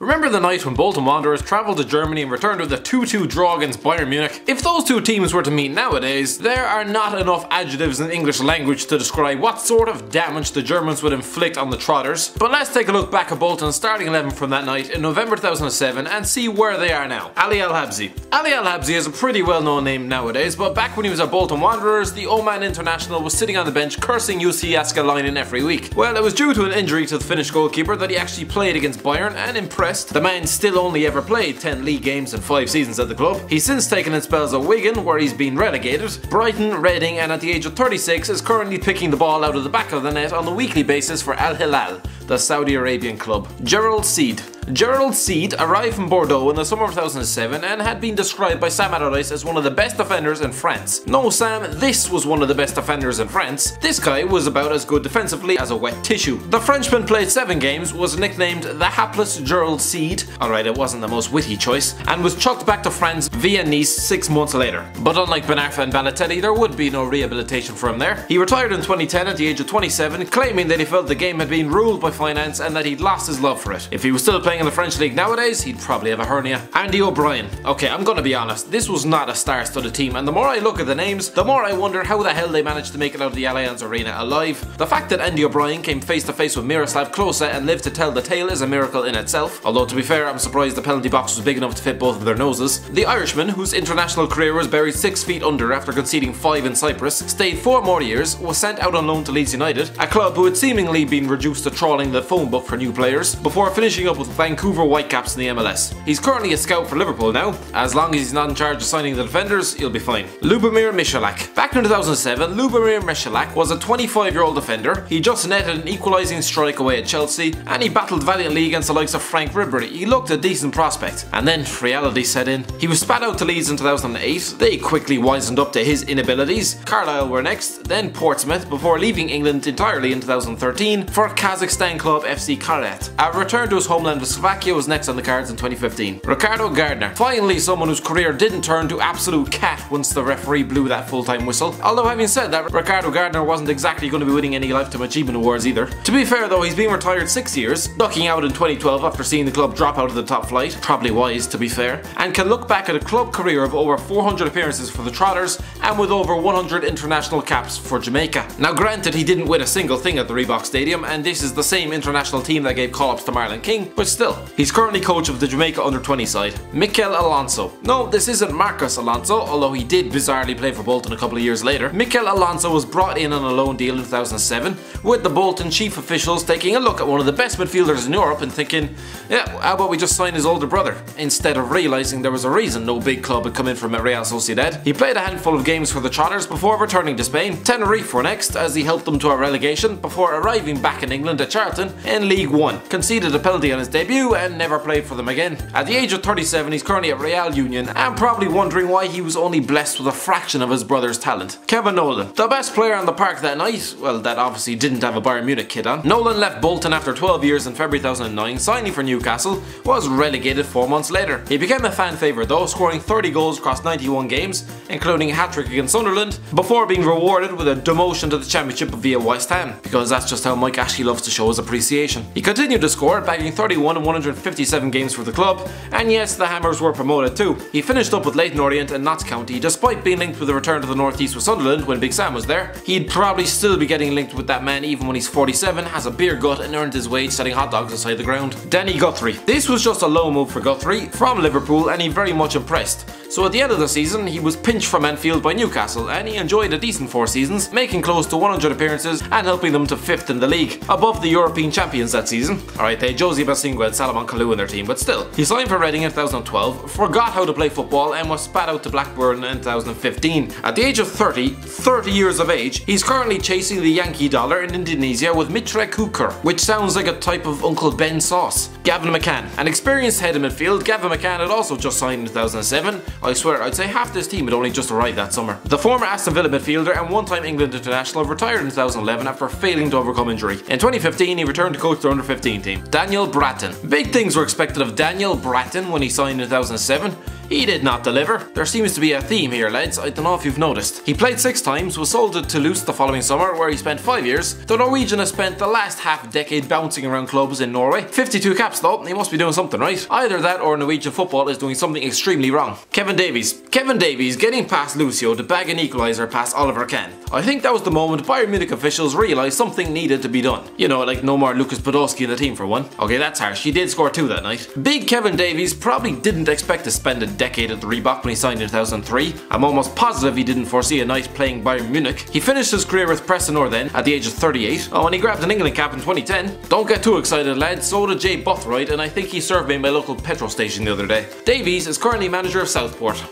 Remember the night when Bolton Wanderers travelled to Germany and returned with a 2-2 draw against Bayern Munich? If those two teams were to meet nowadays, there are not enough adjectives in English language to describe what sort of damage the Germans would inflict on the Trotters. But let's take a look back at Bolton's starting 11 from that night in November 2007 and see where they are now. Ali Al-Habsi. Ali Al-Habsi is a pretty well known name nowadays, but back when he was at Bolton Wanderers, the Oman international was sitting on the bench cursing UC Askelainen every week. Well, it was due to an injury to the Finnish goalkeeper that he actually played against Bayern and impressed. The man still only ever played 10 league games in 5 seasons at the club. He's since taken in spells at Wigan, where he's been relegated, Brighton, Reading, and at the age of 36 is currently picking the ball out of the back of the net on a weekly basis for Al Hilal, the Saudi Arabian club. Gérald Cid. Gérald Cid arrived from Bordeaux in the summer of 2007 and had been described by Sam Allardyce as one of the best defenders in France. No Sam, this was one of the best defenders in France. This guy was about as good defensively as a wet tissue. The Frenchman played 7 games, was nicknamed the hapless Gérald Cid, alright it wasn't the most witty choice, and was chucked back to France via Nice 6 months later. But unlike Ben Arfa and Balotelli, there would be no rehabilitation for him there. He retired in 2010 at the age of 27, claiming that he felt the game had been ruled by finance and that he'd lost his love for it. If he was still playing in the French league nowadays, he'd probably have a hernia. Andy O'Brien. Okay, I'm gonna be honest, this was not a star-studded team, and the more I look at the names, the more I wonder how the hell they managed to make it out of the Allianz Arena alive. The fact that Andy O'Brien came face to face with Miroslav Klose and lived to tell the tale is a miracle in itself, although to be fair, I'm surprised the penalty box was big enough to fit both of their noses. The Irishman, whose international career was buried 6 feet under after conceding 5 in Cyprus, stayed 4 more years, was sent out on loan to Leeds United, a club who had seemingly been reduced to trawling the phone book for new players, before finishing up with Vancouver Whitecaps in the MLS. He's currently a scout for Liverpool now. As long as he's not in charge of signing the defenders, he'll be fine. Lubomír Michalík. Back in 2007, Lubomír Michalík was a 25-year-old defender. He just netted an equalising strike away at Chelsea, and he battled valiantly against the likes of Frank Ribery. He looked a decent prospect. And then reality set in. He was spat out to Leeds in 2008. They quickly wisened up to his inabilities. Carlisle were next, then Portsmouth, before leaving England entirely in 2013 for Kazakhstan club FC Karat. A return to his homeland of Slovakia was next on the cards in 2015. Ricardo Gardner. Finally someone whose career didn't turn to absolute cat once the referee blew that full-time whistle. Although having said that, Ricardo Gardner wasn't exactly going to be winning any Lifetime Achievement Awards either. To be fair though, he's been retired 6 years, ducking out in 2012 after seeing the club drop out of the top flight, probably wise to be fair, and can look back at a club career of over 400 appearances for the Trotters and with over 100 international caps for Jamaica. Now granted, he didn't win a single thing at the Reebok Stadium, and this is the same international team that gave call-ups to Marlon King, but still, he's currently coach of the Jamaica under-20 side. Mikel Alonso. No, this isn't Marcos Alonso, although he did bizarrely play for Bolton a couple of years later. Mikel Alonso was brought in on a loan deal in 2007, with the Bolton chief officials taking a look at one of the best midfielders in Europe and thinking, yeah, how about we just sign his older brother, instead of realising there was a reason no big club had come in from Real Sociedad. He played a handful of games for the Trotters before returning to Spain. Tenerife were next, as he helped them to a relegation before arriving back in England at Charlton in League One. Conceded a penalty on his debut and never played for them again. At the age of 37, he's currently at Real Union and probably wondering why he was only blessed with a fraction of his brother's talent. Kevin Nolan. The best player on the park that night, well, that obviously didn't have a Bayern Munich kit on. Nolan left Bolton after 12 years in February 2009, signing for Newcastle, was relegated 4 months later. He became a fan favourite though, scoring 30 goals across 91 games, including a hat-trick against Sunderland, before being rewarded with a demotion to the Championship via West Ham, because that's just how Mike Ashley loves to show his appreciation. He continued to score, bagging 31 in 157 games for the club, and yes, the Hammers were promoted too. He finished up with Leyton Orient and Notts County, despite being linked with a return to the North East with Sunderland when Big Sam was there. He'd probably still be getting linked with that man even when he's 47, has a beer gut and earned his wage selling hot dogs inside the ground. Danny Guthrie. This was just a low move for Guthrie from Liverpool, and he very much impressed. So at the end of the season, he was pinched from Anfield by Newcastle, and he enjoyed a decent 4 seasons, making close to 100 appearances and helping them to 5th in the league, above the European champions that season. Alright, they had Josie Basingua and Salomon Kalou in their team, but still. He signed for Reading in 2012, forgot how to play football, and was spat out to Blackburn in 2015. At the age of 30 years of age, he's currently chasing the Yankee dollar in Indonesia with Mitra Kukar, which sounds like a type of Uncle Ben sauce. Gavin McCann. An experienced head of midfield, Gavin McCann had also just signed in 2007. I swear, I'd say half this team had only just arrived that summer. The former Aston Villa midfielder and one-time England international retired in 2011 after failing to overcome injury. In 2015, he returned to coach their under-15 team. Daniel Braaten. Big things were expected of Daniel Braaten when he signed in 2007. He did not deliver. There seems to be a theme here, lads. I don't know if you've noticed. He played 6 times, was sold to Toulouse the following summer, where he spent 5 years. The Norwegian has spent the last half decade bouncing around clubs in Norway. 52 caps though, he must be doing something right. Either that or Norwegian football is doing something extremely wrong. Kevin Davies. Kevin Davies getting past Lucio to bag an equaliser past Oliver Kahn. I think that was the moment Bayern Munich officials realised something needed to be done. You know, like no more Lucas Podolski in the team for one. Okay, that's harsh. He did score 2 that night. Big Kevin Davies probably didn't expect to spend a decade at the Reebok when he signed in 2003. I'm almost positive he didn't foresee a night playing Bayern Munich. He finished his career with Preston North then at the age of 38. Oh, and he grabbed an England cap in 2010. Don't get too excited, lads. So did Jay Guthrie, and I think he served me in my local petrol station the other day. Davies is currently manager of Southport.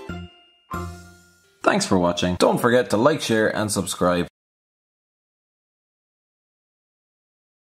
Thanks for watching. Don't forget to like, share and subscribe.